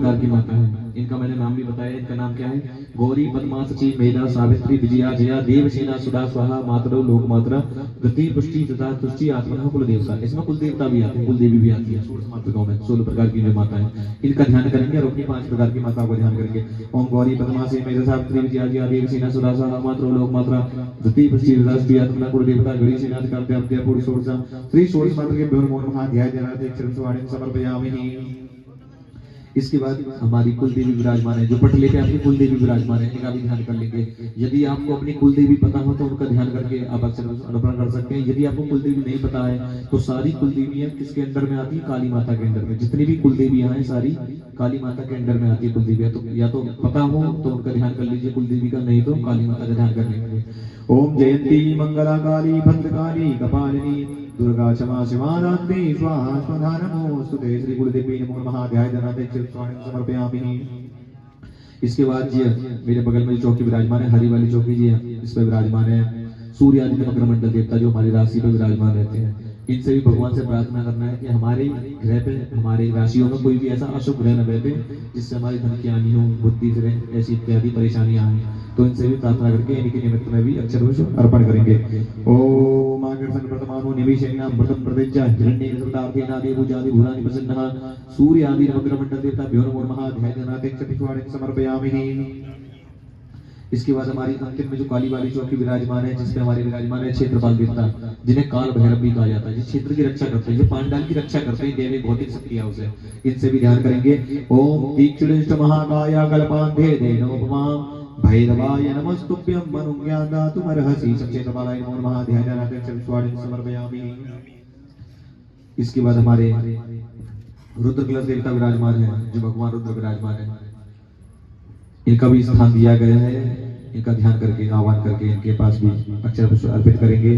प्रकार की माता है। इनका मैंने नाम भी बताया। इनका नाम क्या है? गौरी, पद्मा, सची, मेधा, सावित्री, विजया, जया, देवसेना, सुधा, स्वाहा, मातरो, लोक मात्रा, गति, पुष्टि तथा तुष्टि, आत्मा, कुल देवता। इसमें कुल देवता भी आते हैं, कुल देवी भी आती है। 16 मातृकाओं में 16 प्रकार की जो माता है, इनका ध्यान करेंगे और अपनी 5 प्रकार की माताओं का ध्यान करेंगे। ओम गौरी, पद्मा, से मेधा, सावित्री, विजया, जया, देवसेना, सुधा, स्वाहा, मातरो, लोक मात्रा, गति, पुष्टि तथा तुष्टि, आत्मा, कुल देवता, गणेश श्रीनाथ का देवता पूर्ण सोर्सा श्री सोर्स मात्र के भ्योर मोर महाध्याय जनाते अक्षर स्वाणी समर्पयामि। इसके बाद हमारी कुल देवी विराजमान है, जो पटले पे आपकी कुल देवी विराजमान है, इनका भी ध्यान कर लेंगे। यदि आपको अपनी कुल देवी पता हो तो उनका ध्यान करके आप अक्षर अर्पण कर सकते हैं। यदि आपको कुल देवी नहीं पता है तो सारी कुल देवियां किसके अंडर में आती है? काली माता के अंडर में। जितनी भी कुल देवियां हैं सारी काली माता के अंडर में आती है कुल देवियां। तो या तो पता हो तो उनका ध्यान कर लीजिए कुल देवी का, नहीं तो काली माता का ध्यान कर लेंगे। ओम जयंती मंगला काली भद्रकाली कपालिनी दुर्गा क्षमा शिवानंदी स्वाहा स्वधा नमोस्तुते। श्री गुरुदेवी नमो नमः। ध्याय जनाते स्वामी समर्पयामि। इसके बाद जी मेरे बगल में जो चौकी विराजमान है, हरी वाली चौकी जी इस पे विराजमान है सूर्य आदि मकर मंडल देवता, जो हमारी राशि पे विराजमान रहते हैं। इनसे भी भगवान से प्रार्थना करना है कि हमारे ग्रह पे, हमारे राशियों में कोई भी ऐसा अशुभ ग्रह न बैठे जिससे हमारी धन की हानि हो, बुद्धि से ऐसी इत्यादि परेशानियां आए। तो इनसे भी प्रार्थना करके इनके निमित्त में भी अक्षर अर्पण करेंगे। ओम आकर्षण प्रथमानु निवेशेन प्रथम प्रतिज्ञा हिरण्य कृतार्थेन देवपूजादि भूतानि प्रसन्नः सूर्य आदि मकर मंडल देवता भ्यो नमो नमः। ध्याय जनाते चतुष्वाणि समर्पयामि। इसके बाद हमारी अंतिम में जो काली वाली चौकी विराजमान है, जिसमें हमारे विराजमान है क्षेत्रपाल देवता, जिन्हें काल भैरव भी कहा जाता है, जिस क्षेत्र की रक्षा करते हैं, जो पांडाल की रक्षा करते हैं, देवी भौतिक शक्तियां उसे। इनसे भी ध्यान करेंगे। ओम तीक्ष्णिष्ठ महाकाया कल्पांधे देनोपमा भैरवाय नमस्तुभ्यं मनुज्ञादातुमर्हसि क्षेत्रपालाय नमो नमः। ध्यान जनाते चतुष्वाणि समर्पयामि। इसके बाद हमारे रुद्र कलश देवता विराजमान है, जो भगवान रुद्र विराजमान है, इनका भी स्थान दिया गया है। इनका ध्यान करके आह्वान करके इनके पास भी अक्षर पुष्प अर्पित करेंगे।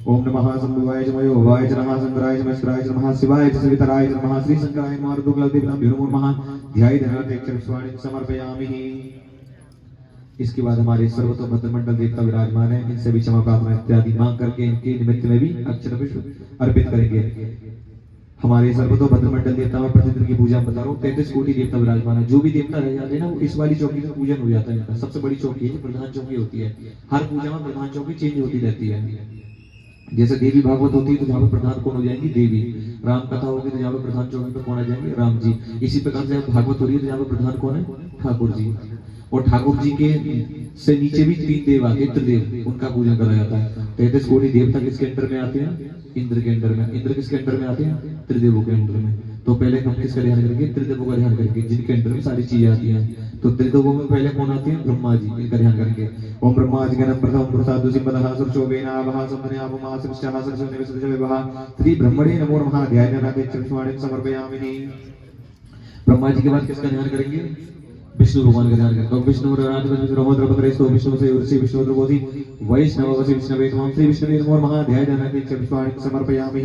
ओम नमः शंभुवाय च मयोवाय च नमः शंकराय च महेश्वराय च नमः शिवाय च सवितराय च नमः श्री शंकराय नमः रुद्रकुलदेवताभ्यो नमो नमः। ध्याय जनाते अक्षर पुष्पाणि समर्पयामि। इसके बाद हमारे सर्वतोभद्र मंडल देवता विराजमान है, इनसे भी क्षमा प्रार्थना इत्यादि मांग करके इनके निमित्त में भी अक्षर पुष्प अर्पित करेंगे। हमारे सर्वतोभद्र मंडल देवता में प्रतिदिन की पूजा बता रहा हूँ 33 कोटि देवता विराजमान है। जो भी देवता रह जाते हैं ना, वो इस वाली चौकी में पूजन हो जाता है। इनका सबसे बड़ी चौकी है, प्रधान चौकी होती है। हर पूजा में प्रधान चौकी चेंज होती रहती है। जैसे देवी भागवत होती है तो जहाँ पे प्रधान कौन हो जाएंगी? देवी। राम कथा होगी तो जहाँ पे प्रधान चौकी पे कौन आ जाएंगे? राम जी। इसी प्रकार से भागवत हो रही है तो जहाँ पे प्रधान कौन है? ठाकुर जी। और ठाकुर जी के से नीचे भी 3 देव आते हैं, त्रिदेव, उनका पूजन करा जाता है। 33 कोटि देवता किसके अंडर में आते हैं? इंद्र के अंडर में। इंद्र किसके अंडर में आते हैं? त्रिदेवों के अंडर में। तो पहले हम किसका ध्यान करेंगे? त्रिदेवों का ध्यान करेंगे, जिनके अंडर में सारी चीजें आती हैं। तो त्रिदेवों में पहले कौन आते हैं? ब्रह्मा जी, इनका ध्यान करेंगे। ओम ब्रह्मा जी गणम प्रथम प्रसादु सिंहदः सुरचोवेनावः संवदनावमा सृष्टः सरस्वतीवः श्री ब्रह्मणे नमो नमः। ध्याय जनाते चतुष्वाणि समर्पयामि। ब्रह्मा जी के बाद किसका ध्यान करेंगे? विष्णु भगवान का ध्यान करें। तो विष्णु विष्णु से उर्सी विष्णु द्रवोधि वैष्णवसी विष्णवे तमाम श्री विष्णु नमो नमः। ध्याय जनाते चतुष्वाणि समर्पयामि।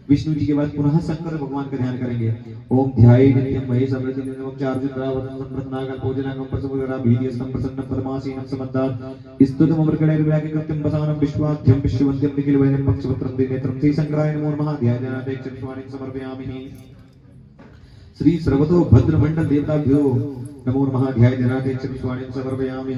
विष्णु जी के बाद पुनः शंकर भगवान का ध्यान करेंगे। ओम ध्याये नित्यं महेश अमृतम चार्जुत्रावतं संप्रतनागं पूजनागं प्रसमुदरा भीतियस्तं प्रसन्नं पद्मासीनं समद्दात् स्तुतं अमृतकणैर्व्याके कृत्यं वसानं विश्वाद्यं विश्ववन्त्यं निखिल वैनं पक्षपत्रं दिनेत्रं श्री शंकराय नमो नमः। ध्याय जनाते चतुष्वाणि समर्पयामि। श्री सर्वतोभद्र मंडल देवताभ्यो नमो नमः। ध्याय जनाते चतुष्वाणि समर्पयामि।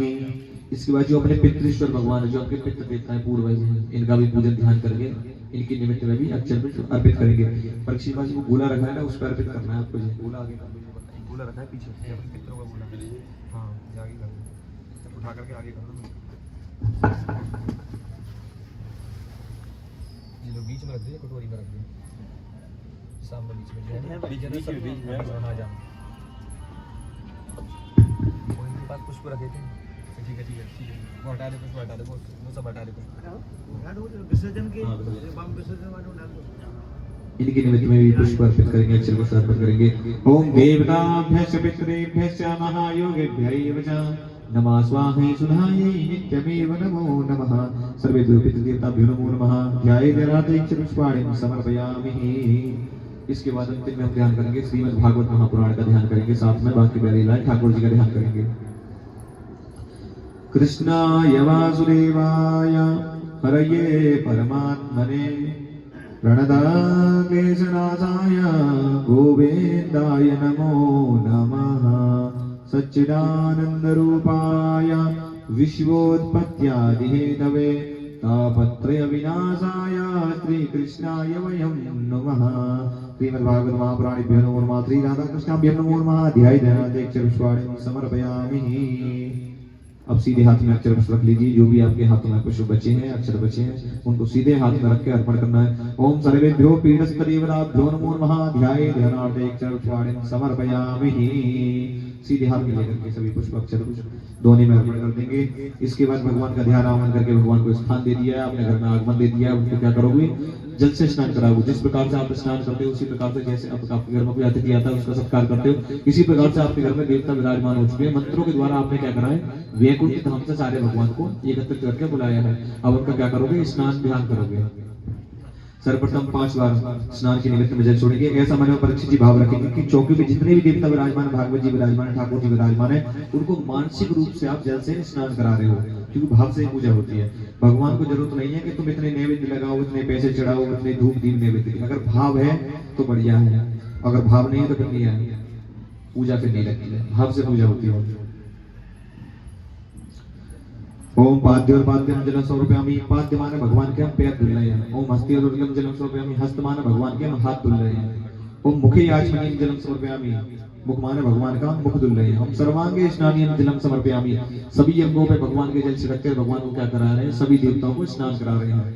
इसके बाद जो अपने पितृश्वर भगवान है, जो आपके पितृ देवता है, पूर्वज हैं, इनका भी पूजन ध्यान करके इनके निमित्त में भी अक्षर अर्पित करेंगे। परीक्षित जी को गोला रखा है ना, उस पर अर्पित करना है आपको। गोला आगे गोला रखा है पीछे, पितरों का गोला। हाँ, आगे कर दो, उठा करके आगे कर दो। ये लो बीच में रख दीजिए, कटोरी में रख दीजिए, सामने बीच में। हाँ जा पास पुष्प रखे थे। ठीक है ठीक है ठीक है, वो हटा दे, पुष्प हटा दे, वो सब हटा दे। विसर्जन के बम विसर्जन वाले उठा दो। इनके निमित्त में भी पुष्प अर्पित करेंगे, अक्षर को अर्पित करेंगे। ओम देवताभ्यश्च पितृभ्यश्च महायोगिभ्यैव च नमः स्वाहाय सुधायै नित्यमेव नमो नमः। सर्वेभ्यो पितृदेवताभ्यो नमो नमः। ध्याये जनाते पुष्पाणि समर्पयामि। इसके बाद अंतिम में हम ध्यान करेंगे श्रीमद् भागवत महापुराण का ध्यान करेंगे, साथ में बाकी प्यारे लाल ठाकुर जी का ध्यान करेंगे। कृष्णाय वासुदेवाय हरये परमात्मने प्रणतक्लेशनाशाय गोविन्दाय नमो नमः। सच्चिदानन्दरूपाय विश्वोत्पत्त्यादिहेतवे तापत्रयविनाशाय श्रीकृष्णाय वयं नमः। श्रीमद्भागवत महापुराणेभ्यो नमो नमः। श्री राधाकृष्णाभ्यो नमो नमः। ध्यायेनाक्षरपुष्पाणिं समर्पयामि। अब सीधे हाथ में अक्षर पुष्प रख लीजिए। जो भी आपके हाथों में पुष्प बचे हैं, अक्षर बचे हैं, उनको सीधे हाथ में रख के अर्पण करना है। ओम सर्वेभ्यो पीडस्तदेवताभ्यो नमो नमः। ध्यायेनाक्षरपुष्पाणिं समर्पयामि। सीधे हाथ में लेकर के सभी पुष्प अक्षर दोनों में अर्पण कर देंगे। इसके बाद भगवान का ध्यान आह्वान करके भगवान को स्थान दे दिया है, अपने घर में आगमन दे दिया है। उनको क्या करोगे? जल से स्नान कराओगे। जिस प्रकार से आप स्नान करते हो उसी प्रकार से, जैसे अब आपके घर में कोई अतिथि आता है उसका सत्कार करते हो, इसी प्रकार से आपके घर में देवता विराजमान हो चुके हैं। मंत्रों के द्वारा आपने क्या करा है? वैकुंठ धाम से सारे भगवान को एकत्रित करके बुलाया है। अब उनका क्या करोगे? स्नान ध्यान करोगे। सर्वप्रथम 5 बार स्नान के निमित्त में जल छोड़ेंगे। ऐसा मन में परीक्षित जी भाव रखेंगे कि चौकी पे जितने भी देवता विराजमान, भागवत जी विराजमान, ठाकुर जी विराजमान है, उनको मानसिक रूप से आप जल से स्नान करा रहे हो, क्योंकि भाव से पूजा होती है। भगवान को जरूरत नहीं है कि तुम इतने नैवेद्य लगाओ, इतने पैसे चढ़ाओ, इतने धूप दीप नैवेद्य। अगर भाव है तो बढ़िया है, अगर भाव नहीं है तो फिर नहीं है, पूजा फिर नहीं लगती है। भाव से पूजा होती है। ओम पाद्योर्पाद्यम जलम समर्पयामि। पाद्य माने भगवान के हम पैर धुल रहे हैं। ओम हस्त्योर्गम जलम समर्पयामि। हस्त माने भगवान के हम हाथ धुल रहे हैं। ओम मुखे आचमनीयम जलम समर्पयामि। मुख माने भगवान का मुख धुल रहे हैं। हम सर्वांगे स्नानियम जलम समर्पयामि। सभी अंगों पे भगवान के जल छिड़क कर भगवान को क्या करा रहे हैं? सभी देवताओं को स्नान करा रहे हैं।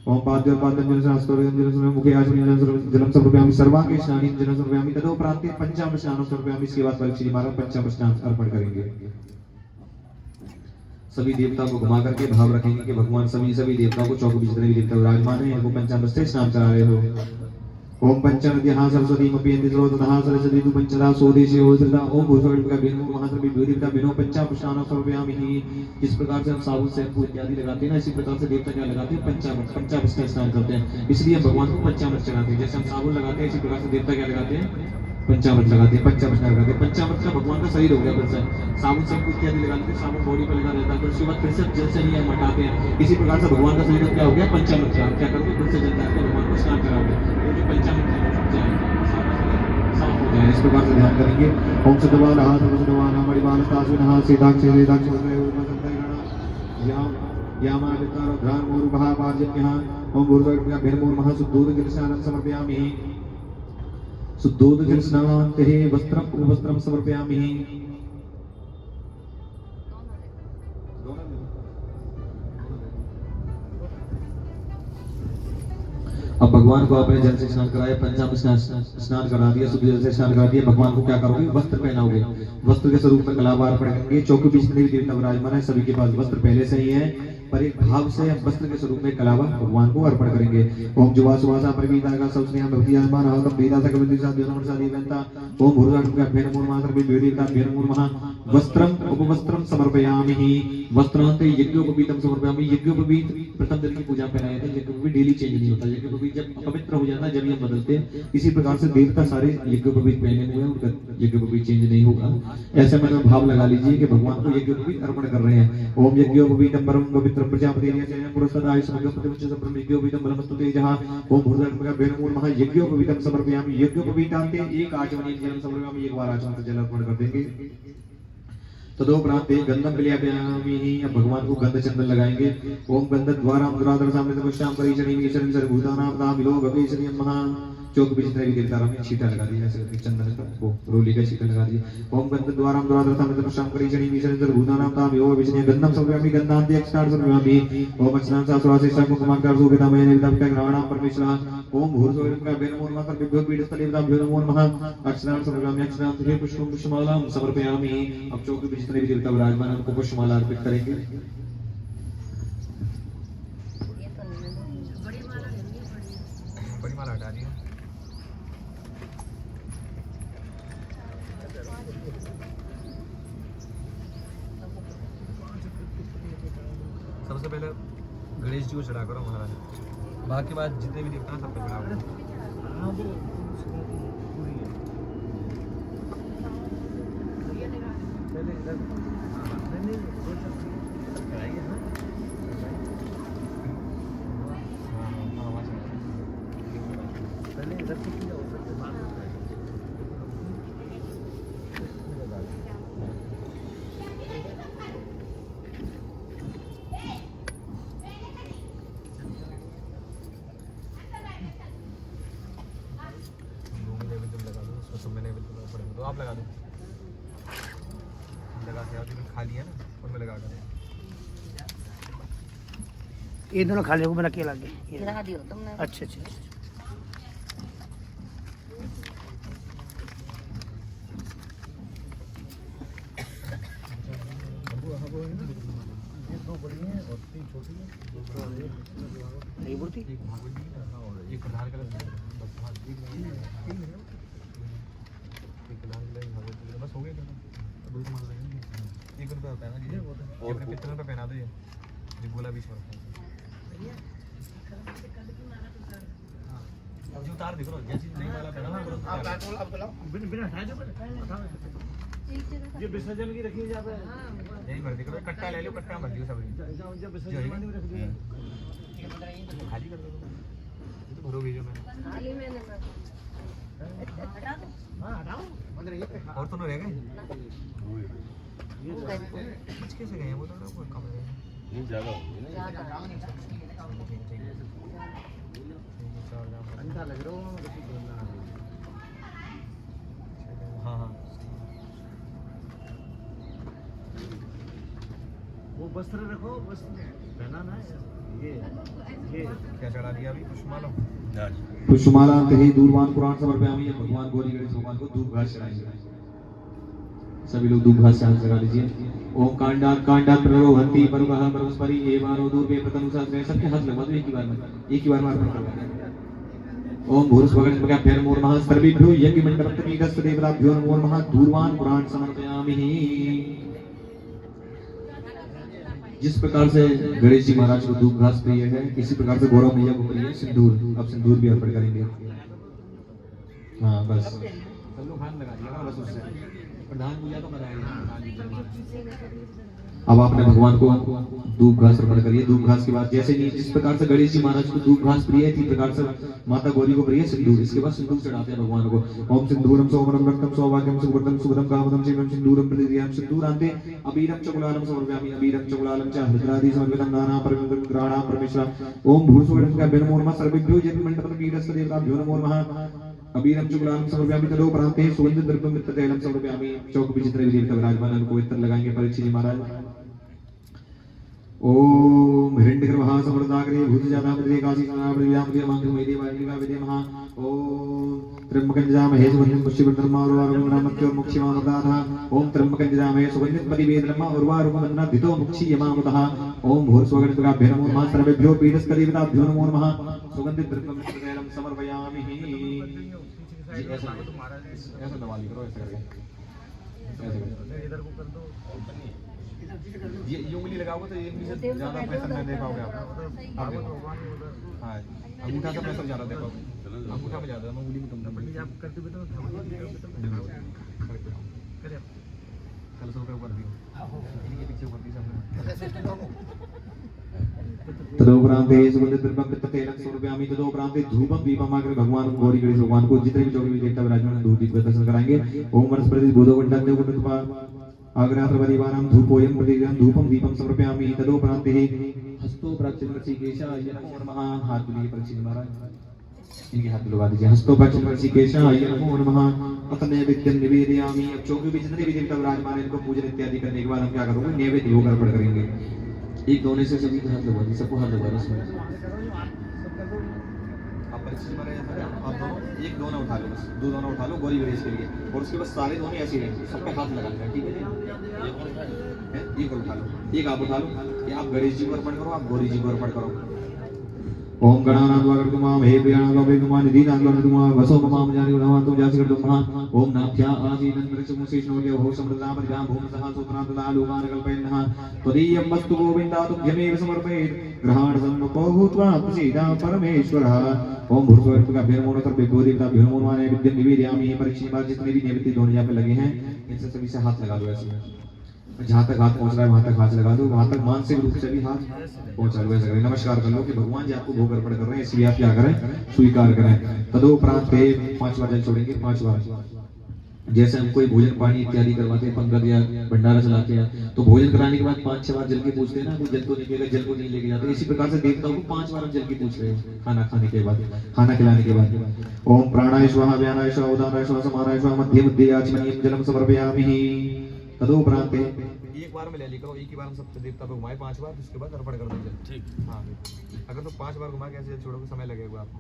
ओम पाद्योर्पाद्यम जलम समर्पयामि। मुखे आचमनीयम जलम समर्पयामि। सर्वांगे स्नानियम जलम समर्पयामि। तदोपरांत पंचामृत स्नानं समर्पयामि। इसके बाद परीक्षित महाराज पंचामृत स्नान अर्पण करेंगे। सभी देवताओं को घुमा करके भाव रखेंगे कि भगवान सभी देवताओं को, चौक जितने भी देवता विराजमान है, इनको पंचामृत से स्नान करा रहे हो। ओम पंचनद्यः सरस्वती मपीयन्ति स्रोतः सरस्वती तु पंचदा सोदेशे ओसृता। ओम भूषवल्लभा बिनु महासर्वि विभूतिता बिनु पंचामृत स्नानं समर्पयामि। जिस प्रकार से हम साबुन शैम्पू इत्यादि लगाते हैं ना, इसी प्रकार से देवता क्या लगाते हैं? पंचामृत से स्नान करते हैं। इसलिए भगवान को पंचामृत चढ़ाते हैं। जैसे हम साबुन लगाते हैं, इसी प्रकार से देवता क्या लगाते हैं? पंचामृत लगाते हैं, पंचामृत लगाते हैं। पंचामृत का भगवान का शरीर हो गया। फिर से साबुन शैम्पू इत्यादि लगाते हैं, साबुन बॉडी पर लगा रहता है, फिर उसके बाद फिर से जल से ही हम हटाते हैं। इसी प्रकार से भगवान का शरीर क्या हो गया? पंचामृत का। क्या करोगे? फिर से जल डाल के भगवान को स्नान कराओगे, तो जो पंचामृत साफ हो जाए। इस प्रकार से ध्यान करेंगे। ओम सद्वानः सर्वसद्वानः मणिमालस्तास्विनः सीताक्षेदाक्ष यामादित्यारुद्रान् मूर्भः पार्जन्यः। ओम भूर्भुवः शुद्धोदकस्नानं समर्पयामि। शुद्धोदक स्नानान्ते वस्त्रम उपवस्त्रम समर्पयामि। अब भगवान को आपने जल से स्नान कराया, पंचामृत स्नान करा दिया, शुद्ध जल से स्नान करा दिया। भगवान को क्या करोगे? वस्त्र पहनाओगे। वस्त्र के स्वरूप में कलावा अर्पण करेंगे। चौकी बीच में देवता विराजमान है, सभी के पास वस्त्र पहले से ही है, पर एक भाव से वस्त्र के स्वरूप में कलावा भगवान को अर्पण करेंगे। ओम जुवा सुवासा परवीता का सब स्नेह भक्तियामान आवतम वेदा सकविति साध्यनमसा देवंता। ओम भूर्भुवः भेनमो नमः सर्वेभ्यो भेनमो नमः। वस्त्रम उपवस्त्रम समर्पयामि। वस्त्रान्ते यज्ञोपवीतम समर्पयामि। यज्ञोपवीत प्रथम दिन की पूजा पहनाया था। यज्ञोपवीत डेली चेंज नहीं होता। यज्ञोपवीत जब पवित्र हो जाता है जब हम बदलते हैं। इसी प्रकार से देवता सारे यज्ञोपवीत पहने हुए हैं, उनका यज्ञोपवीत चेंज नहीं होगा। ऐसे में भाव लगा लीजिए कि भगवान को यज्ञोपवीत अर्पण कर रहे हैं। ओम यज्ञोपवीतम परम पवित्र प्रजापति पुरस्ताय समग्रपतिवच्च यज्ञोपवीतम ब्रह्मस्तु तेजः। ओम भूर्भुवः भेनमो नमः। यज्ञोपवीतम समर्पयामि। यज्ञोपवीतान्ते एक आचमनीय जलम समर्पयामि। एक बार आचमन से जल अर्पण कर देंगे। तदोपरांत गंधम विलेपयामि। अब भगवान को गंध चंदन लगाएंगे। ओम गंध द्वारा दुराधर सामने तपस्याम परिचरणीमि शरण सर्वभूतानां तां विलो भवेशनियं महा। चौक पे जितने भी देवता में छीटा लगा दिया, ऐसे चंदन का वो रोली का छीटा लगा दिया। ओम गंध द्वारा दुराधर सामने तपस्याम परिचरणीमि शरण सर्वभूतानां तां विलो भवेशनियं। गंधम समर्पयामि। गंधान्ते अक्षतार समर्पयामि। ओम अक्षतां सहस्रासे सर्वकुमार सुविधा मय देवता ग्रहणां परमेश्वरः। ओम भूर्भुवः भेनमो नमः सर्वेभ्यो पीडस्थलेभ्यो नमो नमः। अक्षतां समर्पयामि। अक्षतां पुष्पं पुष्पमालां समर्पयामि। अब चौक पे जितने भी देवता विराजमान है उनको पुष्पमाला अर्पित करेंगे। बड़ी माला हटा दी। सबसे पहले गणेश जी को चढ़ा करो महाराज, बाकी बात जितने भी देवता हैं सबको चढ़ा करो। आप लगा दो, लगा के आप जो खाली है ना उनमें लगा कर। ये दोनों खाली को बना के लगे गिरा दियो तुमने। अच्छा अच्छा अच्छा। ये मूर्ति एक भागवत जी है और एक प्रधान कलश है, बस भाग एक प्रधान कलश भागवत जी बस हो गया क्या? अब एक मान लेंगे 1 रुपया पहना दीजिए वो तो और कितने रुपए पहना दो ये बोला 20 रुपए। अब जो उतार दिख रहा है जैसी नहीं वाला पहना ना बिना हटाए दो ये विसर्जन की रखी जाता है। यही भर दिख रहा है, कट्टा ले लो, कट्टा भर दियो सब जब विसर्जन में रख दिया खाली कर दो, ये तो भरोगे जो मैं खाली मैंने ना हटा दो। हां हटाओ अंदर ये और तो न रह गए वो गए कुछ कैसे गए वो तो कम रहे ये ज्यादा हो गई ना। ज्यादा अंधा लग रहा हूं। हाँ हाँ वो वस्त्र रखो, वस्त्र पहनाना है ये क्या चढ़ा दिया अभी पुष्पमाला। पुष्पमाला कही दूरवान पुराण समर्पयामि। भगवान गौरी गणेश भगवान को धूप घास चढ़ाएंगे। सभी लोग धूप घास चांद लगा लीजिए। ओम कांडात कांडात प्ररोहन्ति परुगः परस्परि एवानो दूर्वे प्रतनुसास्त्रे। सबके हाथ लगवा दो एक ही बार में अर्पण करवा दें। ओम भूर्भुवस्वः नमः सर्वेभ्यो यज्ञ मंडपत्तमीकस्य देवताभ्यो नमो नमः। दूरवान पुराण समर्पयामि। जिस प्रकार से गणेश जी महाराज को धूप घास प्रिय है, इसी प्रकार से गौरव मैया को प्रिय है सिंदूर। अब सिंदूर भी अर्पण करेंगे। हाँ बस सब लोग हाथ लगा दिया बस उससे प्रधान पूजा तो कराएंगे। अब आपने भगवान को धूप घास अर्पण करिए। धूप घास के बाद जैसे ही जिस प्रकार से गणेश जी महाराज को धूप घास प्रिय है, इसी प्रकार से माता गौरी को प्रिय सिंदूर। इसके बाद सिंदूर चढ़ाते हैं भगवान को। ओम सिंदूरम सौमरम रक्तम सौभाग्यम सुवर्णम सुभदम कामदम शिवम सिंदूरम प्रतिदियं सिंदूरान्ते अबीरम च गुलालम समर्पयामि। अबीरम च गुलालम च हृदयादि समर्पितं नाना परमेन्द्रं ग्रहाणां परमेश्वर। ओम भूर्भुवस्वः नमो नमः सर्वेभ्यो यज्ञमण्डपत्तमीकस्य देवताभ्यो नमो नमः। अबीरम च गुलालम समर्पयामि। तदोपरान्ते सुगन्धद्रव्यं मित्रतैलं समर्पयामि। चौक पे जितने भी देवता विराजमान हैं उनको इत्र लगाएंगे परीक्षित जी महाराज। ओम हिरण्यगर्भः समृद्धाग्रे भूतजातामृते काशीनामृते मांगमे देवाय विदेमः। ओम त्र्यंबकं जजामहे सुगन्धिं पुष्टिवर्धनम् उर्वारुकमन्मत्योर्मुक्षीयमामृताः। ओम त्र्यंबकं जजामहे सुगन्धिं प्रतिवेदनम् उर्वारुकमन्मदितो मुक्षीयमामृतः। ओम भूर्भुवस्वः नमो नमः सर्वेभ्यो पीठस्थदेवताभ्यो नमो नमः। सुगन्धिद्रव्यं मित्रतैलं समर्पयामि। ऐसा दबा ली करो ऐसे करके इधर को कर दो। ये उंगली लगाओगे तो ये उंगली से ज्यादा प्रेशर नहीं दे पाओगे आप। हाँ अंगूठा का प्रेशर ज्यादा दे पाओगे। अंगूठा में ज्यादा उंगली में कम ना पड़े। आप करते हुए तो कल सौ रुपये ऊपर दियो इनके पीछे ऊपर दी सामने। तदोपरान्ते सुगन्धद्रव्यं मित्रतैलं समर्पयामि। तदोपरान्ते धूपं दीपमाग्रे भगवान गौरी गणेश भगवान को जितने भी चौकी देवता विराजमान धूप दीप दर्शन कराएंगे। ओम वनस्पति बोधोगंडा देवगुणत्वा आग्रात्रवदीवानां धूपोऽयं प्रतिदिनं धूपं दीपं समर्पयामि। तदोपरान्ते हस्तो प्राच्यमर्षिकेशाय नमो नमः। हाथ मिलाइए परीक्षित महाराज, इनके हाथ लगा दीजिए। हस्तो प्राच्यमर्षिकेशाय नमो नमः। अथ नैवेद्यं निवेदयामि। अब चौकी में जितने भी देवता विराजमान हैं इनको पूजन इत्यादि करने के बाद हम क्या करेंगे? नैवेद्य भोग अर्पण करेंगे। एक दोने से सभी के हाथ लगवा दीजिए, सबको हाथ लगवा दो इसमें। आप परीक्षित महाराज आप दोनों एक दोना उठा लो, बस 2 दोना उठा लो गौरी गणेश के लिए और उसके बाद सारे दोने ऐसे रहेंगे, सब पे हाथ लगा लेना। ठीक है एक उठा लो, एक आप उठा लो। ये आप गणेश जी को अर्पण करो, आप गौरी जी को अर्पण करो। ओम गणानाद्वागर्तुमां हे प्रियाणाद्वागर्तुमां निधीनाद्वागर्तुमां वसो ममां जानि उन्नवां तुम जासि कर्तुमः। ओम नाभ्या आसीनं प्रचमुशेषणोर्य हो समृद्धापरिदां भूमसः सूत्रान्तदा लोकान् कल्पयन्नः। त्वदीयं वस्तु गोविन्दा तुभ्यमेव समर्पयेत्। ग्रहाण सम्मुखो भूत्वा प्रसीदा परमेश्वरः। ओम भूर्भुवस्वः नमो नमः सर्वेभ्यो देवताभ्यो नमो नमः। नैवेद्यं निवेदयामि। परीक्षित बार जितने भी नैवेद्य दोनों यहाँ पे लगे हैं इनसे सभी से हाथ लगा दो। ऐसे जहाँ तक हाथ पहुँच रहा है वहां तक हाथ लगा दो, वहां तक मानसिक रूप से भी हाथ पहुंचा लो। ऐसा करें, नमस्कार कर लो कि भगवान जी आपको भोग अर्पण कर रहे हैं, इसलिए आप क्या करें? स्वीकार करें। तदोपरांत 5 बार जल छोड़ेंगे, 5 बार। जैसे हम कोई भोजन पानी इत्यादि करवाते हैं, पंगत या भंडारा चलाते हैं, तो भोजन कराने के बाद 5-6 बार जल की पूछते हैं ना, कोई जल को नहीं लेगा, जल को नहीं लेके जाते। इसी प्रकार से देवताओं को 5 बार हम जल की पूछ रहे हैं खाना खाने के बाद, खाना खिलाने के बाद। ओम प्राणाय स्वाहा व्यानाय स्वाहा उदानाय स्वाहा समानाय स्वाहा मध्य मध्य आचमनीयं जलम समर्पयामि। तदोपरांते एक बार में ले ली करो, एक ही बार हम सब देवता को घुमाए 5 बार, उसके बाद अर्पण कर दो जल। ठीक। हाँ अगर तो 5 बार घुमा के ऐसे छोड़ोगे समय लगेगा आपको,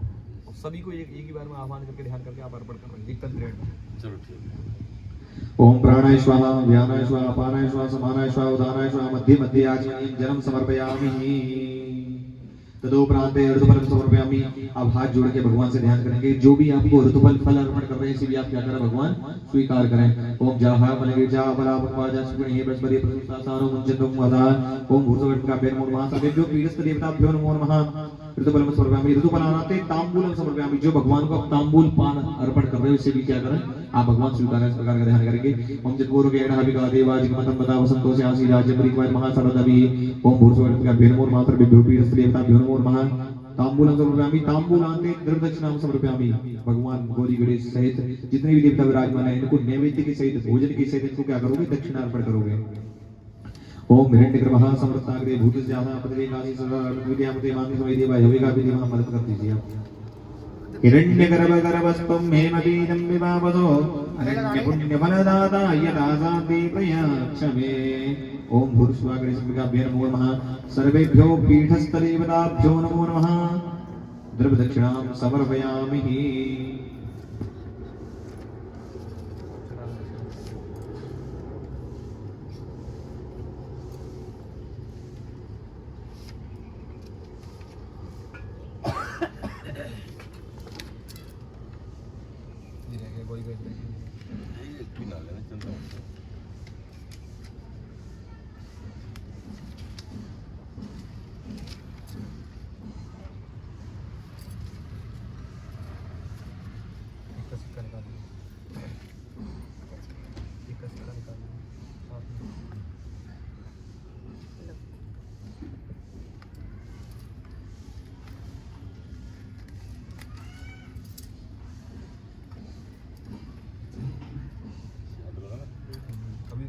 और सभी को एक ही बार में आह्वान करके ध्यान करके आप अर्पण कर रहे हैं। चलो ठीक। ओम प्राणाय स्वाहा व्यानाय स्वाहा अपानाय स्वाहा समानाय स्वाहा उदानाय स्वाहा मध्य मध्य आचमनीयं जलम समर्पयामि। तदोपरांते ऋतुफल समर्पयामि। आप हाथ जोड़ के भगवान से ध्यान करेंगे, जो भी आपको ऋतुफल फल अर्पण कर रहे हैं, इसी भी आप क्या करें, भगवान स्वीकार करें। ओम जाहा मलगिजा बलापवाजा सुगुणी बृहस्पति प्रसन्नासानो मुंचतम वदा। ओम भूर्सवट्का बेरमो नमः। सर्वेभ्यो पीडस्त देवताभ्यो नमो नमः। ऋतुफलम समर्पयामि। ऋतुफलानाते तांबूलम समर्पयामि। जो भगवान को आप तांबूल पान अर्पण कर रहे हो, इसे भी क्या करें, आप भगवान स्वीकार इस प्रकार का ध्यान करेंगे। ओम जतपूर्व के हविका देवाजिकमतम बता वसंतो से आसी राज्य परिवार महासरदवि। ओम भूर्सवट्का बेरमो नमः। सर्वेभ्यो पीडस्त देवताभ्यो नमो नमः। तांबूलम समर्पयामि। तांबूलांते द्रव्य दक्षिणाम समर्पयामि। भगवान गौरी गणेश सहित जितने भी देवता विराजमान है, इनको नैवेद्य के सहित, भोजन के सहित इनको क्या करोगे, दक्षिणा अर्पण करोगे। ओम हिरण्यगर्भः समृताग्रे भूतजाता पदवेकासी सदा विद्यामते मानि समय देवा हविका विधिमा मदद कर दीजिए आप। हिरण्यगर्भगर्भस्त्वं हेमबीजं विभावसो अरण्यपुण्यफलदाता यदासान्ति प्रयाक्षमे। ओम भूर्श्वा गणेशभ्यो नमो नमः। सर्वेभ्यो पीठस्थदेवताभ्यो नमो नमः। द्रव्य दक्षिणां समर्पयामि।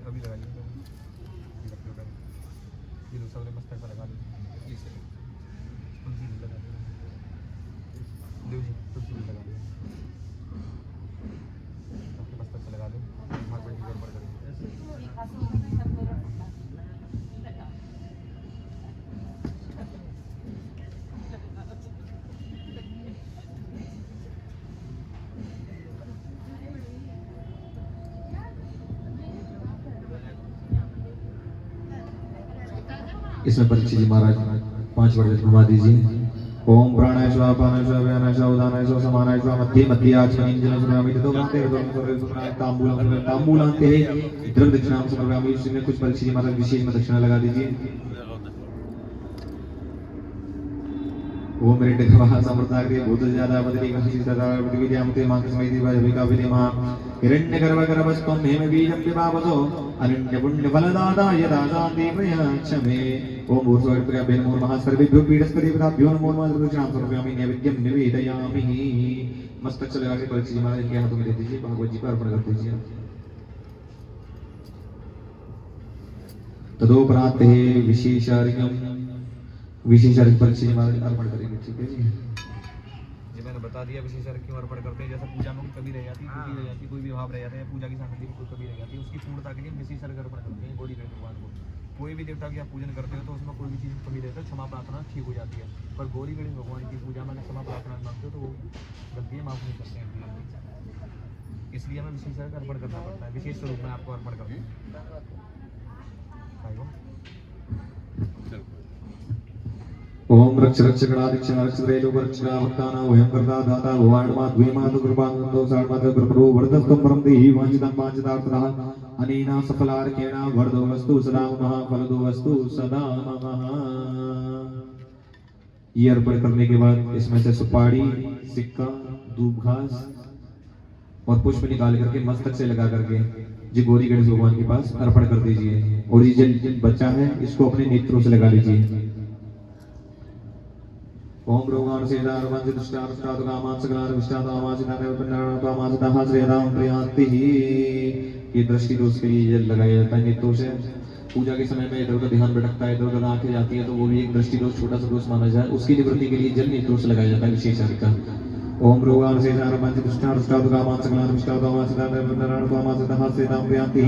अभी लगाइए, ये लो सबने मस्तक पर लगा लो। इसे तुलसी भी लगा दो, देव जी तुलसी भी लगा दो, आपके मस्तक पर लगा दो। भाग बड़ी गड़बड़ करेंगे। इसमें परीक्षित जी महाराज 5 बार घुमा दीजिए। ओम प्राणाय स्वाहा अपानाय स्वाहा व्यानाय स्वाहा उदानाय स्वाहा समानाय स्वाहा मध्य मध्य आचमनीयं जलम समर्पयामि। तदोपरांते तांबूलांते द्रव्य दक्षिणां समर्पयामि। इसमें कुछ परीक्षित जी महाराज विशेष में दक्षिणा लगा दीजिए। ओम हिरण्यगर्भः समृताग्रे भूतजाता पदवेकासी सदा विद्यामते मानि समय देवा हविका विधिमा। हिरण्यगर्भगर्भस्त्वं हेमबीजं विभावसो अरण्यपुण्यफलदाता यदासान्ति प्रयाक्षमे। ओम भूर्सवट्का नमो नमः। सर्वेभ्यो पीडस्त देवताभ्यो नमो नमः। दक्षिणां समर्पयामि। नैवेद्यं निवेदयामि। मस्तक से लगा के परीक्षित जी महाराज के हाथों में दे दीजिए, भगवत जी पर अर्पण कर दीजिए। तदोपरांते विशेष परीक्षित जी महाराज अर्पण करेंगे। ठीक है जी, मैंने बता दिया विशेष क्यों अर्पण करते हैं। जैसा पूजा में कभी रह जाती, कोई भी भाव रह जाता है, पूजा की सामग्री कोई कभी रह जाती है, उसकी पूर्णता के लिए विशेष अर्पण करते हैं गौरी गणेश भगवान को। कोई भी देवता की आप पूजन करते हो तो उसमें कोई भी चीज़ कमी रहता है, क्षमा प्रार्थना ठीक हो जाती है। पर गौरी गणेश भगवान की पूजा में क्षमा प्रार्थना मांगते हो तो वो गलतियाँ माफ नहीं करते हैं, इसलिए हमें विशेष अर्पण करना पड़ता है। विशेष स्वरूप में आपको अर्पण करते हैं। ओम रक्ष रक्ष गणाधिक्षण रक्ष त्रैलोक रक्षका भक्तानां वयं करता दाता भवान्मा द्वेमातु कृपानंदो सार्वमातु कृपरो वर्धस्तं परम देहि वांछितं वांछितार्थः अनेन सफलार्केण वरदो वस्तु सदा महा फलदो वस्तु सदा महा। ये अर्पण करने के बाद इसमें से सुपारी, सिक्का, धूप घास और पुष्प निकाल करके मस्तक से लगा करके जी गौरी गणेश भगवान के पास अर्पण कर दीजिए। और ये जिन बच्चा है इसको अपने नेत्रों से लगा लीजिए। ओम रोगान सेदार वंश दुष्टार दुष्टार कामान सकलार विष्टार आमासिदार पंडार आमासिदाह श्रीराम प्रियांति। ये दृष्टि दोष के लिए जल लगाया जाता है। नेत्र दोष है, पूजा के समय में इधर उधर ध्यान भटकता है, इधर उधर आंखें जाती है, तो वो भी एक दृष्टि दोष, छोटा सा दोष माना जाए। उसकी निवृत्ति के लिए जल नेत्र दोष लगाया जाता है विशेष अर्घ का। ओम रोगान सेदार वंश दुष्टार दुष्टार कामान सकलार विष्टार आमासिदार पंडार आमासिदाह श्रीराम प्रियांति।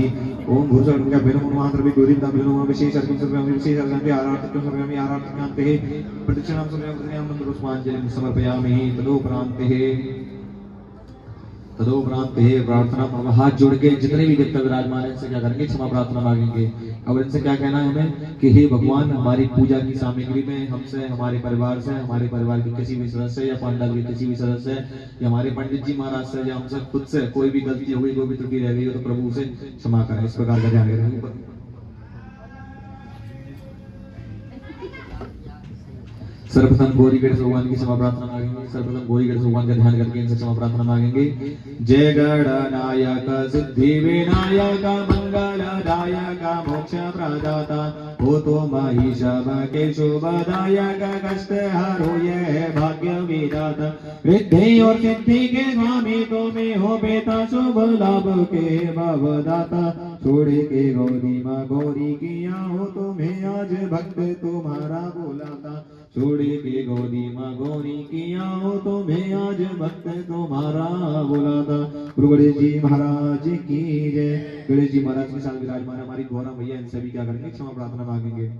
ओम भूषण का बिनु मंत्र भी गोरिंदा बिनु विशेष अर्घ सर्वम विशेष अर्घ आराध तो सर्वम आराध कांते प्रदक्षिणाम सर्वम मंत्रोस्मांजलि समर्पयामि। तदोपरांत है प्रार्थना। हाथ जोड़ के जितने भी देवता विराजमान है इनसे क्या करेंगे, क्षमा प्रार्थना मांगेंगे। अब इनसे क्या कहना है हमें कि हे भगवान, हमारी पूजा की सामग्री में हमसे, हमारे परिवार से, हमारे परिवार के किसी भी सदस्य या पांडव के किसी भी सदस्य या हमारे पंडित जी महाराज से या हमसे खुद से कोई भी गलती हो गई, कोई भी त्रुटि रह गई हो तो प्रभु से क्षमा करें। इस प्रकार का ध्यान रखें। सर्वप्रथम गौरी गणेश भगवान की क्षमा प्रार्थना मांगेंगे। सर्वप्रथम गौरी गणेश भगवान का ध्यान करके इनसे क्षमा प्रार्थना मांगेंगे। जय गणनायक सिद्धि विनायक मंगलदायक मोक्ष प्रदाता हो तो महिष के शुभदायक कष्ट हरो ये भाग्य विधाता। रिद्धि और सिद्धि के स्वामी तुम्हें हो बेटा, शुभ लाभ के भवदाता। छोड़े के गौरी माँ गौरी किया हो तुम्हें आज भक्त तुम्हारा बोलाता। छोड़े के गौरी माँ गौरी किया हो तुम्हें आज भक्त तुम्हारा बोलाता। गुरु गणेश जी महाराज की जय। गणेश जी महाराज के साथ विराजमान हमारी गौरा मैया, इनसे भी क्या करेंगे, क्षमा प्रार्थना मांगेंगे।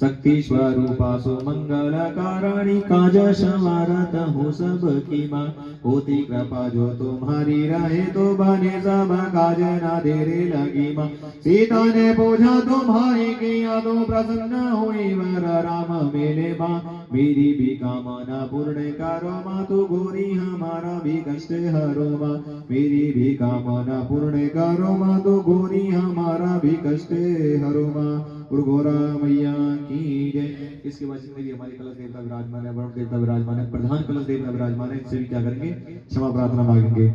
शक्ति स्वरूपा सुमंगल कारणी काज संवारत हो सब की माँ। होती कृपा जो तुम्हारी रहे तो बने सब काज ना देरे लगी माँ। सीता ने पूछा तुम्हारी किया तो प्रसन्न हुई वर राम मेले माँ। मेरी भी कामना पूर्ण करो माँ, तो गोरी हमारा भी कष्ट हरो माँ। मेरी भी कामना पूर्ण करो माँ, तो गोरी हमारा भी कष्ट हरो माँ। और गौरा मैया की जय। इसके बाद जितने भी हमारे कलश देवता विराजमान है, वरुण देवता विराजमान है, प्रधान कलश देवता विराजमान है, इनसे भी क्या करेंगे, क्षमा प्रार्थना मांगेंगे।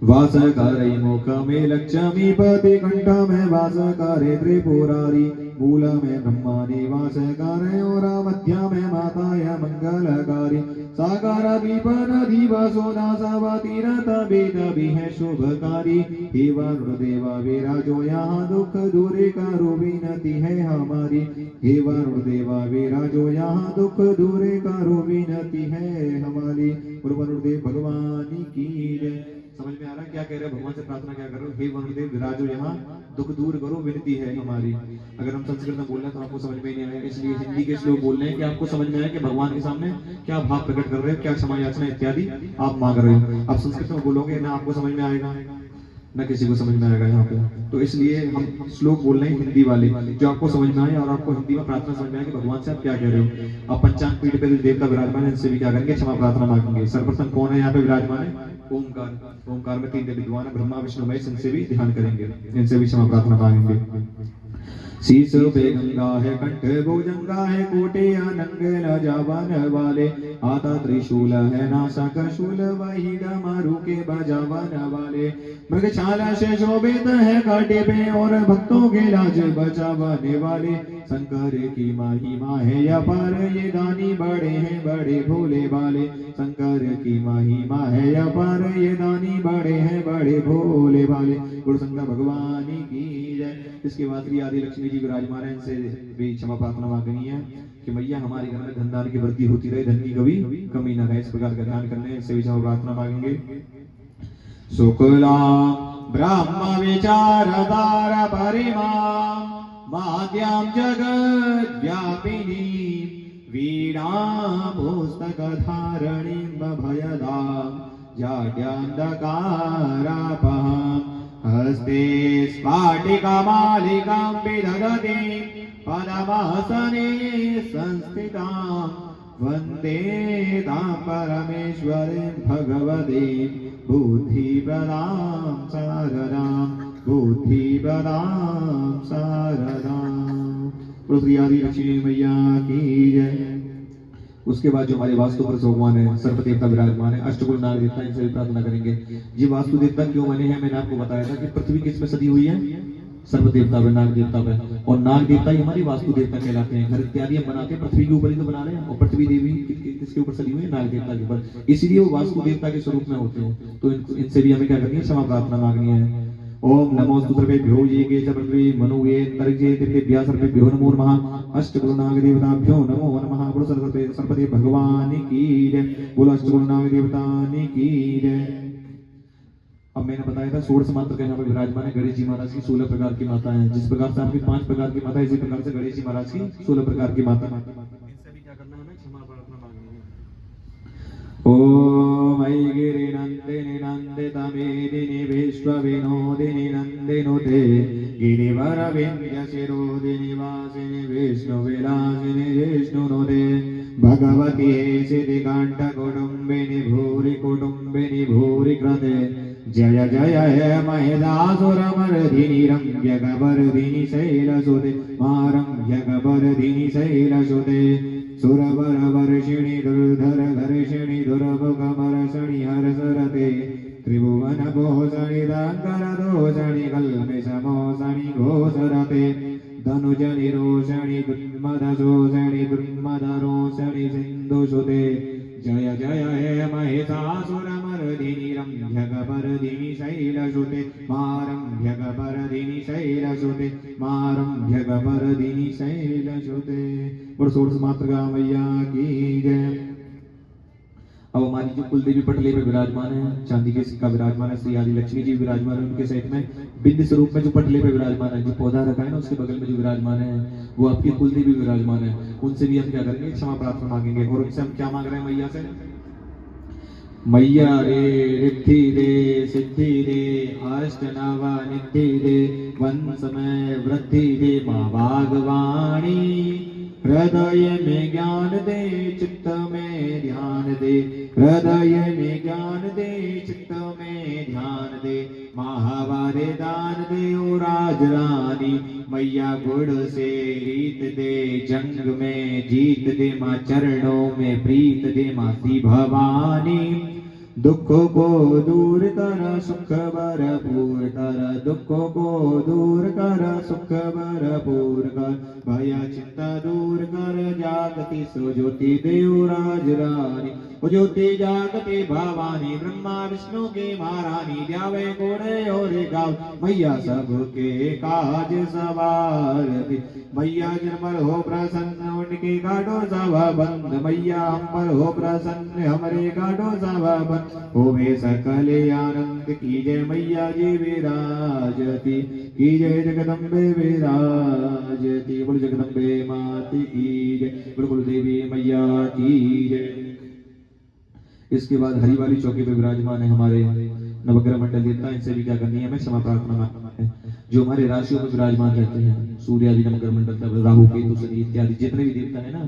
वास करे मुख में लक्ष्मी पति, कंठ में वास करे त्रिपुरारी। मूल में ब्रह्मा निवास करे और मध्य में माताया मंगलकारी। सागर दीपन दीव सोना सब तीरथ वेद भी है शुभकारी। हे वरुण देवा विराजो यहाँ, दुख दूर करो विनती है हमारी। हे वरुण देवा विराजो यहाँ, दुख दूर करो विनती है हमारी। वरुण देव भगवान की जय। समझ में आ रहा है क्या कह रहे हैं, भगवान से प्रार्थना क्या कर रहे हो, हे वरुणदेव विराजो यहाँ, दुख दूर करो विनती है हमारी। अगर हम संस्कृत में बोल रहे हैं तो आपको समझ में नहीं आएगा, इसलिए हिंदी के श्लोक बोल रहे हैं कि आपको समझ में आए कि भगवान के सामने क्या भाव प्रकट कर रहे हो, क्या क्षमा याचना इत्यादि आप मांग रहे हो। आप संस्कृत में बोलोगे ना आपको समझ में आएगा, न किसी को समझ में आएगा यहाँ पे। तो इसलिए हम श्लोक बोल रहे हैं हिंदी वाले, जो आपको समझ में आए और आपको हिंदी में प्रार्थना समझ में आए कि भगवान से आप क्या कह रहे हो। आप पंचांग पीठ पे देवता विराजमान है, इनसे भी क्या करेंगे, क्षमा प्रार्थना मांगेंगे। सर्वप्रथम कौन है यहाँ पे विराजमान है, ओमकार। ओमकार में 3 विद्वान है, ब्रह्मा विष्णु महेश, इनसे भी ध्यान करेंगे, इनसे भी क्षमा प्रार्थना मांगेंगे। शीश पे गंगा है, कंठ भुजंगा है, कोटे अनंग न जावन वाले। आता त्रिशूल है, नासक शूल वही डमरू के बजावन वाले। मृगशाला से शोभित है कांटे पे और भक्तों के लाज बचाने वाले। शंकर की महिमा है अपार, ये दानी बड़े हैं बड़े भोले वाले। शंकर की महिमा है अपार, ये दानी बड़े हैं बड़े भोले वाले। गुरु शंकर भगवान की जय। इसके बाद श्री आदि लक्ष्मी जी विराजमान है, इनसे भी क्षमा प्रार्थना मांगनी है कि मैया हमारे घर में धनदान की वृद्धि होती रहे, धन की कभी कमी न रहे। इस प्रकार का ध्यान करने, इनसे भी क्षमा प्रार्थना मांगेंगे। शुक्ला ब्रह्म विचारधार परिमा, माद्यां जगत व्यापिनी। वीणा पुस्तक धारणी भयदां, जाड्यान्धकारापहां। हस्ते स्फाटिका मालिकां विदधति, पद्मासने संस्थितां। वन्दे तां परमेश्वरीं भगवतीं, बुद्धिप्रदां शारदां, बुद्धिप्रदां शारदां। श्री आदि लक्ष्मी मैया की जय। उसके बाद जो हमारे वास्तु पुरुष भगवान है, सर्वदेवता विराजमान है, अष्टकुल नाग देवता, इनसे भी प्रार्थना करेंगे। जी वास्तु देवता क्यों बने हैं, मैंने आपको बताया था कि पृथ्वी किस में सदी हुई है, सर्व देवता पे, नाग देवता पे। और नाग देवता ही हमारी वास्तु देवता कहलाते हैं। घर इत्यादि हम बनाते हैं पृथ्वी के ऊपर ही तो बना रहे हैं, और पृथ्वी देवी किसके ऊपर सजी हुई है? नाग देवता के ऊपर, इसीलिए वो वास्तु देवता के स्वरूप में होते हैं। तो इनसे भी हमें क्या करनी है? क्षमा प्रार्थना मांगनी है। ओम नमोस्तु सर्वेभ्यो ये के च पृथ्वी मनु ये अंतरिक्षे तेभ्यः सर्वेभ्यो नमो नमः। अष्टगुरु नाग देवताभ्यो नमो नमः। बोलो सरस्वती भगवान की जय। बोलो अष्टगुरु नाग देवता की जय। अब मैंने बताया था 16 मात्र के यहाँ पर विराजमान है गणेश जी महाराज की 16 प्रकार की माता है। जिस प्रकार से आपकी 5 प्रकार की माता है, इसी प्रकार से गणेश जी महाराज की 16 प्रकार की माता। इनसे भी क्या करना है? हमें क्षमा प्रार्थना मांगनी है। ओम ऐ गिरि नंदिनि नंदिता मेदिनि विश्व विनोदिनि नंदिनुते गिरिवर विंध्य शिरोदिनि वासिनि विष्णु विलासिनि जिष्णुनुते भगवती सिद्धिकांठ कुटुंबिनि भूरि कुटुंबिनि भूरि कृते जय जय हे महिषासुरमर्दिनि रम्यकपर्दिनि शैलसुते मारम्यकपर्दिनि शैलसुते सुरवरवर्षिणि दुर्धर घर्षिणि दुर्मुखमर्षणि हर्षरते त्रिभुवनभूषणि दाङ्करदोषणि कल्मिषमोषणि घोषरते धनुजनि रोषणि दुर्मदशोषणि दुर्मदरोषणि सिन्धुसुते जय जय हे महिषासुरमर्दिनि रम्यकपर्दिनि शैलसुते मारम्यकपर्दिनि शैलसुते मारम्यकपर्दिनि शैलसुते। और 16 मातृका मैया की जय। अब हमारी जो कुलदेवी पटले पे विराजमान है, चांदी के सिक्का विराजमान है, श्री आदि लक्ष्मी जी विराजमान है। उनके सहित में बिंद स्वरूप में जो पटले पे विराजमान है, जो पौधा रखा है ना उसके बगल में जो विराजमान है वो आपकी कुलदेवी विराजमान है। उनसे भी हम क्या करेंगे? क्षमा प्रार्थना मांगेंगे। और उनसे हम क्या मांग रहे हैं मैया से? मैया रे रिद्धि दे सिद्धि दे अष्ट नव निधि दे वंश में वृद्धि दे माँ भागवाणी। हृदय में ज्ञान दे चित्त में ध्यान दे, हृदय में ज्ञान दे चित्त में ध्यान दे। महावारे दान दे ओ राज रानी मैया गुड़ से रीत दे जंग में जीत दे माँ चरणों में प्रीत दे माती भवानी। दुखों को दूर कर सुख भरपूर कर, दुखों को दूर कर सुख भरपूर कर। भया चिंता दूर कर जागती सो ज्योति देव राज रानी। ओ ज्योति जागती भवानी ब्रह्मा विष्णु की महारानी। द्यावे घोड़े और गाँव मैया सबके काज सवारती। मैया जिन पर हो प्रसन्न उनके गाढ़ो सब बंद। मैया हम पर हो प्रसन्न हमारे गाढ़ो सब बंद। होवे सकल आनंद की जय मैया जी विराजती। की जय जगदम्बे विराजती। बोल जगदम्बे माती की जय। बोल कुलदेवी मैया की जय। इसके बाद हरी वाली चौकी पे विराजमान है हमारे नवग्रह मंडल देवता। इनसे भी क्या करनी है? हमें क्षमा प्रार्थना मांगना है। जो हमारे राशियों में विराजमान रहते हैं, सूर्य आदि नवग्रह मंडल, राहु केतु शनि इत्यादि जितने भी देवता है ना,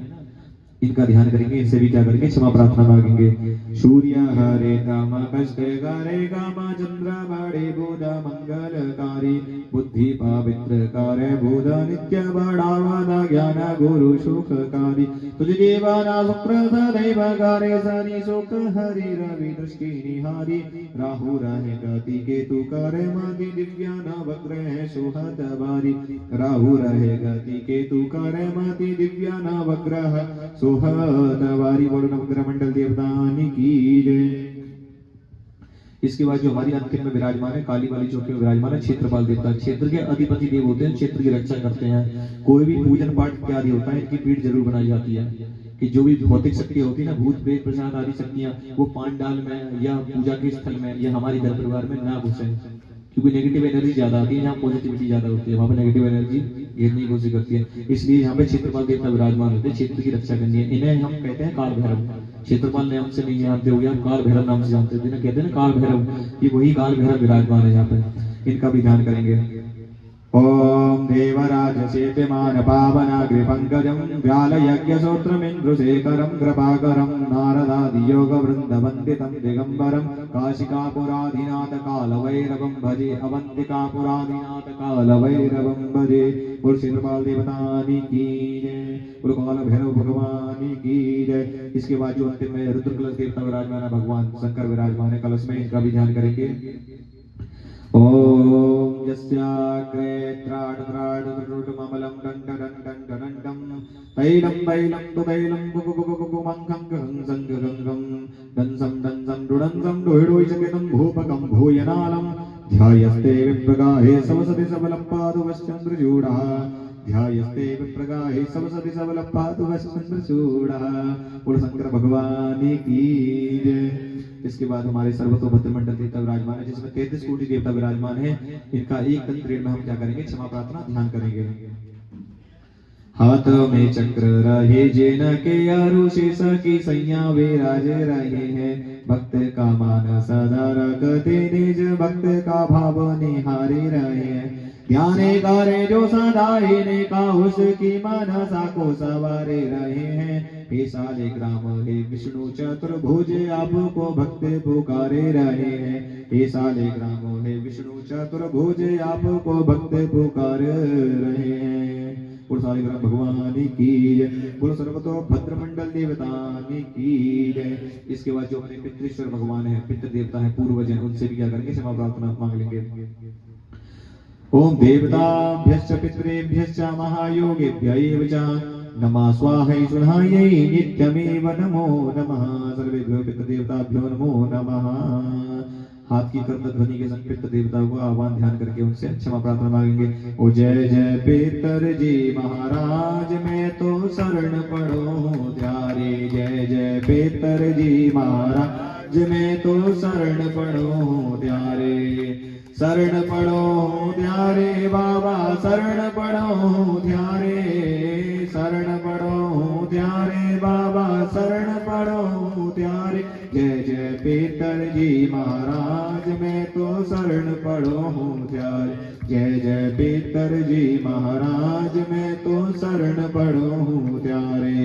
इनका ध्यान करेंगे। इनसे भी क्या करेंगे? क्षमा प्रार्थना मांगेंगे। सूर्य हरे काम कष्ट करे काम चंद्र बड़े बुध मंगलकारी। बुद्धि पवित्र करे बुध नित्य बढ़ावा ज्ञान गुरु सुखकारी। तुझ देवाना शुक्र सदैव करे शनि सुख हरि रवि दृष्टि निहारी। राहु रहे गति केतु करे मति दिव्यान वक्र है सुहत बारी। राहु रहे गति केतु करे मति दिव्यान वक्र सुहतवारी। बोलो नवग्रह मंडल देवतानी की जय। इसके बाद जो हमारी अंतिम में विराजमान है काली वाली चौकी में विराजमान है क्षेत्रपाल देवता। क्षेत्र के अधिपति देव होते हैं, क्षेत्र की रक्षा करते हैं। कोई भी पूजन पाठ इत्यादि होता है इनकी पीठ जरूर बनाई जाती है कि जो भी भौतिक शक्ति होती है ना, भूत प्रेत प्रसाद आदि शक्तियां, वो पांडाल में या पूजा के स्थल में या हमारे घर परिवार में ना घुसे। क्योंकि नेगेटिव एनर्जी ज्यादा आती है, यहाँ पॉजिटिविटी ज्यादा होती है, वहाँ पर नेगेटिव एनर्जी घेरने की कोशिश करती है। इसलिए यहाँ पे क्षेत्रपाल देवता विराजमान होते हैं, क्षेत्र की रक्षा करनी है। इन्हें हम कहते हैं काल भैरव। क्षेत्रपाल नाम से नहीं जानते हो, आप काल भैरव नाम से जानते हो ना, कहते हैं ना काल भैरव, ये वही काल भैरव विराजमान है यहाँ पे। इनका भी ध्यान करेंगे। ओम देवराज सेव्यमान पावनाग्रे पंकजं व्यालयज्ञसूत्रमिन्द्रुशेखरं कृपाकरं नारदादि योग वृंद वंदितं दिगंबरं। काशिकापुराधिनाथ कालभैरवं भजे, अवंतिकापुराधिनाथ कालभैरवं भजे। बोल क्षेत्रपाल देवतानी की जय। बोल काल भैरव भगवान की जय। इसके बाद जो अंतिम में रुद्र कलश देवता विराजमान है, भगवान शंकर विराजमान है कलश में, इनका भी ध्यान करेंगे। ओम यस्याग्रे तैलं तैलं तु तैलं कुकुकुकुकुमङ्कं गं संगं दंसं दुडंसं डोहिडोहिचकितं भूपकं भूयनालं ध्यायस्ते विप्रगाहे सवसति सबलपादुवश्चन्द्रचूडः ध्यायस्ते विप्रगाहे सवसति सबलपादुवश्चन्द्रचूडः। बोलो शंकर भगवान की जय। इसके बाद हमारे सर्वतोभद्र मंडल देवता विराजमान है, जिसमें 33 कोटि देवता विराजमान है। इनका एक तंत्र में हम क्या करेंगे, क्षमा प्रार्थना ध्यान करेंगे। हाथ में चक्र रहे जिन के आरुषेश की सैया विराज रहे हैं। भक्त का मान सदा रखते निज भक्त का भाव निहारे रहे हैं। ध्याने करे जो सदाए ने का उसकी मनसा को सवारे रहे हैं। हे साले ग्राम हे विष्णु चतुर्भुज आपको भक्त पुकारे रहे हैं। हे साले ग्राम हे विष्णु चतुर्भुज आपको भक्त पुकार रहे हैं। बोलो सारे ग्राम भगवान की जय। बोलो सर्वतो भद्र मंडल देवता की जय। इसके बाद जो हमारे पितृश्वर भगवान है, पितृ देवता है, पूर्वजन, उनसे भी क्या करेंगे, क्षमा प्रार्थना मांग लेंगे। ओम देवताभ्यश्च पितृभ्यश्च महायोगिभ्यैव च नमः स्वाहाय सुधायै नित्यमेव नमो नमः। सर्वेभ्यो पितृदेवताभ्यो नमो नमः। हाथ की कर्म ध्वनि के संग पितृ देवता को आह्वान ध्यान करके उनसे क्षमा प्रार्थना मांगेंगे। ओ जय जय पितर जी महाराज मैं तो शरण पड़ो त्यारे। जय जय पितर जी महाराज मैं तो शरण पड़ो त्यारे। शरण पड़ो त्यारे बाबा शरण पड़ो त्यारे। शरण पड़ो त्यारे बाबा शरण पड़ो त्यारे। जय जय पितर जी महाराज मैं तो शरण पड़ो त्यारे। जय जय पितर जी महाराज मैं तो शरण पड़ो त्यारे।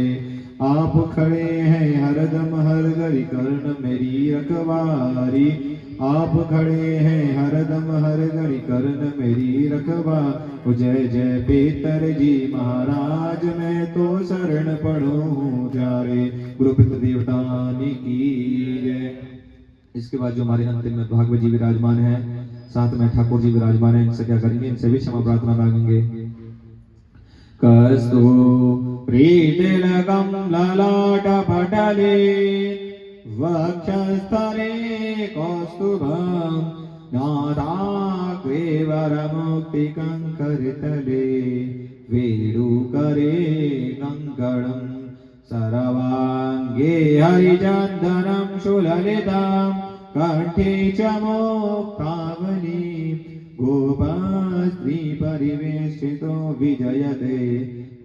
आप खड़े हैं हरदम हर घड़ी कर्ण मेरी रखवारी। आप खड़े हैं हरदम हर घड़ी कर्ण मेरी रखवा। जय जय पितर जी महाराज मैं तो शरण पड़ो त्यारे। गुरु पितृ देवता की जय। इसके बाद जो हमारे अंतिम में भागवत जी विराजमान है, साथ में ठाकुर जी विराजमान है, इनसे क्या करेंगे, इनसे भी क्षमा प्रार्थना मांगेंगे। कस्तूरीतिलकं ललाटपटले वक्षस्थले कौस्तुभं नादाक्लेवरमुक्तिकं करतले वेणुकरे कङ्कणं सर्वाङ्गे हरिचन्दनं सुललितं कंठे च मोक्तावली गोपास्त्री परिवेशितो विजयते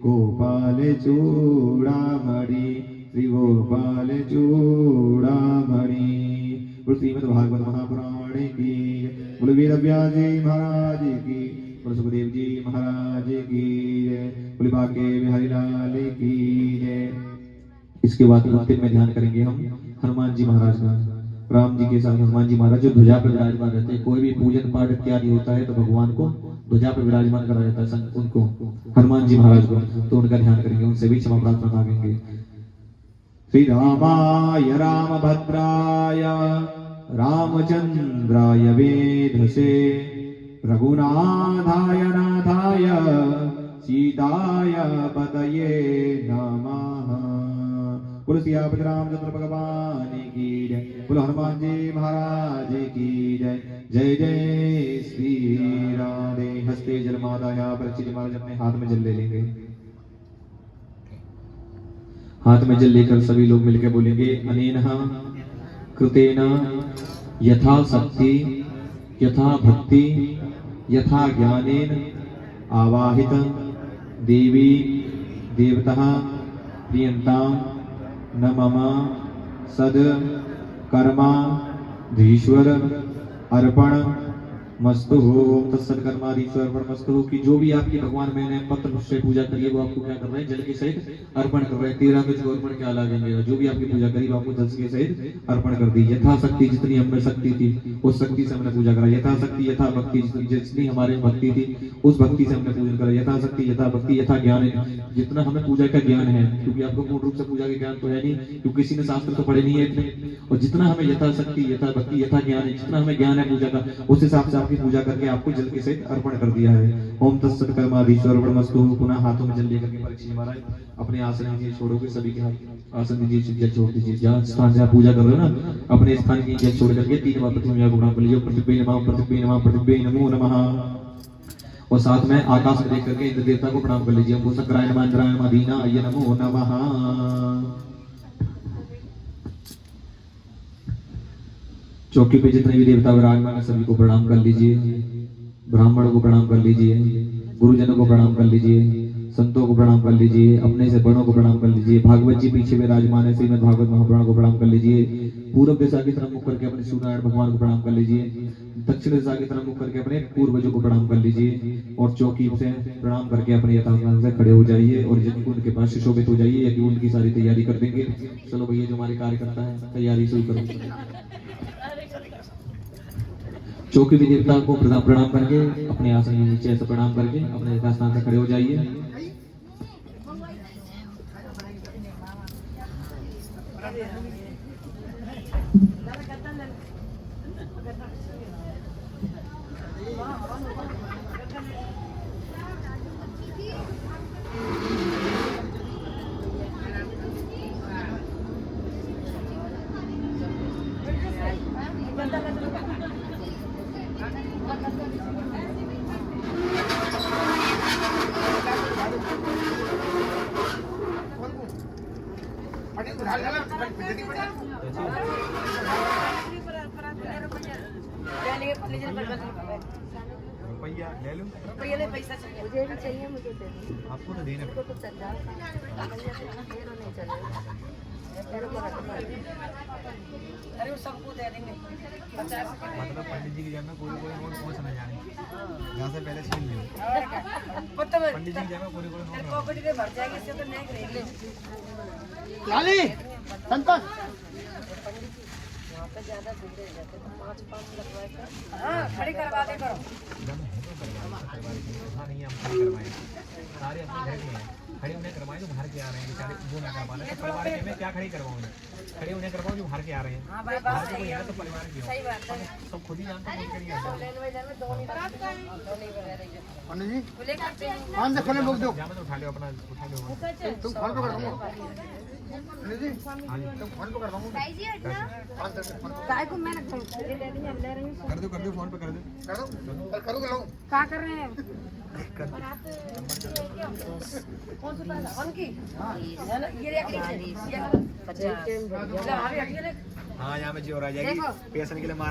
गोपाल चूड़ामणि श्री गोपाल चूड़ामणि। श्रीमद् भागवत महापुराण की बोलो वीर व्यास जी महाराज की, बोलो सुखदेव जी महाराज की जय, बोलो बांके बिहारी लाल की जय। इसके बाद अंतिम में ध्यान करेंगे हम हनुमान जी महाराज का। राम जी के साथ हनुमान जी महाराज जो ध्वजा पर विराजमान रहते हैं। कोई भी पूजन पाठ इत्यादि होता है तो भगवान को ध्वजा पर विराजमान करा जाता है, उनको हनुमान जी महाराज को, तो उनका ध्यान करेंगे, उनसे भी क्षमा प्रार्थना मांगेंगे। श्री रामाय रामभद्राय रामचंद्राय वेधसे रघुनाथाय नाथाय सीताय पतये नमः। बोलो सियापति रामचंद्र भगवान की जय, बोलो हनुमान जी महाराज की जय। जय जय श्री राधे। हस्ते जलमाता यहाँ पर श्री महाराज अपने हाथ में जल ले लेंगे। हाथ में जल लेकर सभी लोग मिलकर बोलेंगे अनेनः कृतेन यथा शक्ति यथा भक्ति यथा ज्ञानेन आवाहित देवी देवतः प्रियंतां न मम सद कर्मा धीश्वर अर्पण मस्तु। ओम तत्सत कर्माधीश्वर अर्पण मस्तु। कि जो भी आपकी भगवान मैंने पत्र से पूजा करी वो आपको क्या कर रहे हैं, जल के सहित अर्पण कर रहे हैं। 13 तुझको अर्पण क्या लागेंगे, जो भी आपकी पूजा करी वो आपको जल के सहित अर्पण कर दी। यथाशक्ति जितनी हम में शक्ति थी उस शक्ति से हमने पूजा करा। यथाशक्ति यथा भक्ति जितनी हमारे भक्ति थी उस भक्ति से हमने पूजन करा। यथाशक्ति यथा भक्ति यथा ज्ञान जितना हमें पूजा का ज्ञान है, क्योंकि आपको पूर्ण रूप से पूजा का ज्ञान तो है नहीं, क्योंकि किसी ने शास्त्र तो पढ़े नहीं है इतने। और जितना हमें यथाशक्ति यथा भक्ति यथा ज्ञान है, जितना हमें ज्ञान है पूजा का, उस हिसाब से आपकी पूजा करके आपको जल के सहित अर्पण कर दिया है। ओम तत्सत कर्माधीश्वर ब्रह्मस्तु। पुनः हाथों में जल लेकर के परीक्षित महाराज अपने आसन नीचे छोड़ोगे, सभी के हाथ आसन नीचे जल छोड़ दीजिए। जहाँ स्थान से आप पूजा कर रहे हो ना, अपने स्थान की जल छोड़ करके 3 बार पृथ्वी मैया को प्रणाम कर लीजिए। पृथ्वी नमः, पृथ्वी नमः, पृथ्वी नमो नमः। और साथ में आकाश में देख करके इंद्र देवता को प्रणाम कर लीजिए। ओम शंकराय नमः, इंद्राय नमः, दीना अय्य नमो नमः। चौकी पे जितने भी देवता विराजमान है सभी को प्रणाम कर लीजिए। ब्राह्मण को प्रणाम कर लीजिए, गुरुजनों को प्रणाम कर लीजिए, संतों को प्रणाम कर लीजिए, अपने से बड़ों को प्रणाम कर लीजिए। भागवत जी पीछे विराजमान है, श्रीमद् भागवत महापुराण को प्रणाम कर लीजिए। पूर्व दिशा की तरफ मुख करके अपने सूर्यनारायण भगवान को प्रणाम कर लीजिए। दक्षिण दिशा की तरफ मुख करके अपने पूर्वजों को प्रणाम कर लीजिए। और चौकी से प्रणाम करके अपने यथास्थान से खड़े हो जाइए और यज्ञ कुंड के पास सुशोभित हो जाइए। यज्ञ कुंड की सारी तैयारी कर देंगे। चलो भैया, जो हमारे कार्यकर्ता है तैयारी शुरू करो। चौकी भी देवता को प्रणाम करके अपने आसन में नीचे ऐसे प्रणाम करके अपने यथास्थान से खड़े हो जाइए। रुपया ले लो, रुपये ले, पैसा चाहिए मुझे भी चाहिए, मुझे दे दो। आपको तो देना मुझको तो चल जाओ, मेरा नहीं चलेगा, मेरे को रखना है। अरे वो सबको दे देंगे 50 के। मतलब पंडित जी की जेब में कोई नोट कौन सा नहीं जाने, यहाँ से पहले छीन लो। पंडित जी की जेब में कोई नोट पॉकेट के भर जाएगी, इससे तो नहीं खरीद ले। लाली संतोष वहाँ पे ज्यादा भीड़ रह जाते तो 5 लगवाए कर। हाँ, खड़ी करवा दे करो। हाँ नहीं, हम खड़ी करवाएं, सारे अपने घर के हैं, खड़े उन्हें करवाएं जो बाहर के आ रहे हैं बेचारे, वो ना करवा लें। तो परिवार के मैं क्या खड़ी करवाऊँ, खड़े उन्हें करवाऊँ जो बाहर के आ रहे हैं। हाँ भाई, बाहर बात के कोई सही है है, तो परिवार की हो, सही बात है। सब खुद ही जानते हैं कौन करिए। लेन में दो नहीं वगैरह पंडित जी बोले करते हैं। हाँ देखो ना, लोग दो जामा तो उठा लो, अपना उठा लो। तुम फोन पे कर दो पंडित जी। हाँ जी, तुम फोन पे कर दो। काय को मैं रखता हूँ, ले रही हूँ, ले रही हूँ। कर दो फोन पे, कर दो। क्या कर रहे हैं? कौन सा पहला? उनकी? ये रखी, 50। हाँ यहाँ में जी और आ जाएगी, पैसे के लिए मारा।